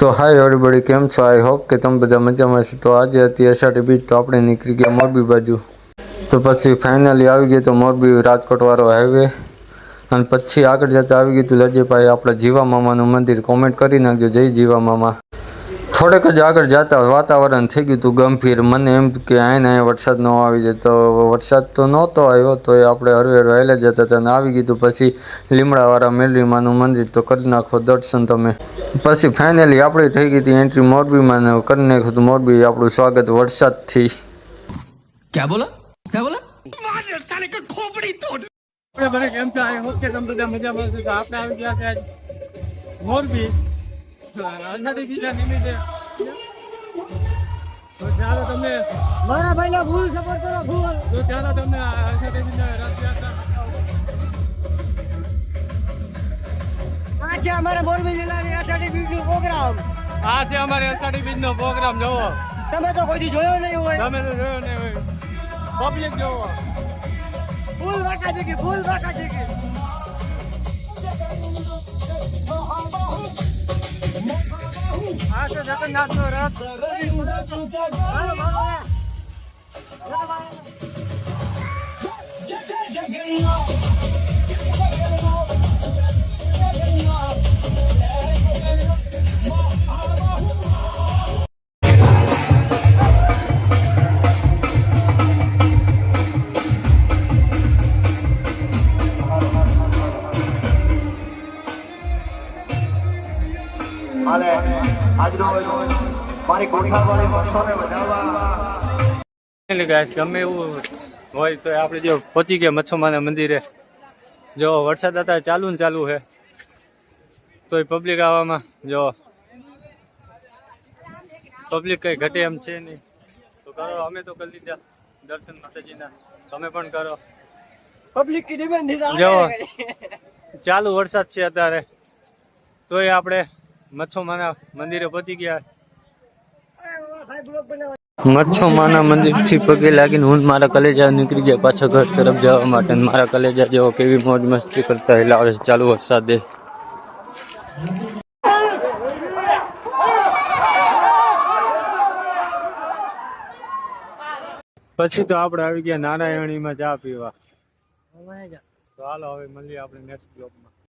તો હાય એવરીબડી, કેમ છો? આઈ હોપ કે તમે બધા મજામાં છે. તો આજે હતી અષાઢી બીજ, તો આપણે નીકળી ગયા મોરબી બાજુ. તો પછી ફાઇનલી આવી ગઈ તો મોરબી રાજકોટ વાળો હાઈવે. અને પછી આગળ જતા આવી ગયું હતું લજેભાઈ આપણા જીવા મામાનું મંદિર. કોમેન્ટ કરી નાખજો જય જીવા મામા. થોડેક જ આગળ જતા વાતાવરણ થઈ ગયું હતું ગંભીર. મને એમ કે આને વરસાદ ન આવી જાય, તો વરસાદ તો નહોતો આવ્યો. તો એ આપણે હરવે વહેલા જતા હતા અને આવી ગયું હતું પછી લીમડાવાળા મેલરીમાનું મંદિર. તો કરી નાખો દર્શન તમે. પછી ફાઇનલી આપણી થઈ ગઈ હતી એન્ટ્રી મોરબીમાં. કરી નાખ્યું હતું મોરબી આપણું સ્વાગત વરસાદથી. क्या बोला क्या बोला साले का खोपड़ी तोड़। બરાબર કેમ છો? આઈ હોપ કે તમે બધા મજામાં છો. તો આપણે આવી ગયા છે મોરબી અષાઢી બીજા નિમિત્તે. તો ચાલો તમને મારા ભાઈને ફૂલ સપોર્ટ કરો, ફૂલ. તો ચાલો તમને અષાઢી બીજા રથયાત્રા આ છે અમારા મોરબી જિલ્લાની અષાઢી બીજનો પ્રોગ્રામ. આ છે અમારે અષાઢી બીજનો પ્રોગ્રામ. જોવો તમે તો કોઈથી જોયો નહીં હોય. તમે તો જોયો નહીં હોય, પબ્લિક જોવો. ફૂલ વાકા જગી, ફૂલ વાકા જગી. આ છે જગન્નાથનો રથ. હાલો, હાલો. ગમે એવું હોય તો આપણે જો પહોંચી ગયા મચ્છુમાના મંદિરે. જો વરસાદ હતા ચાલુ ને ચાલુ છે, તોય પબ્લિક આવવામાં જો પબ્લિક કઈ ઘટે એમ છે નહીં. તો કરો, અમે તો કરી લીધા દર્શન માતાજીના, તમે પણ કરો. પબ્લિક કી ડિમાન્ડ જો ચાલુ વરસાદ છે અત્યારે, તોય આપણે મચ્છુમાના મંદિરે પહોંચી ગયા. મચ્છુમાના મંદિરથી પગે લાગીને હું મારા કલેજા નીકળી ગયા પાછા ઘર તરફ જવા માટે. મારા કલેજા જેવો કેવી મોજ મસ્તી કરતા હિલાવે છે ચાલુ વરસાદે. પછી તો આપણે આવી ગયા નારાયણીમાં ચા પીવા. તો હાલો હવે મળીએ આપણે નેક્સ્ટ બ્લોગમાં.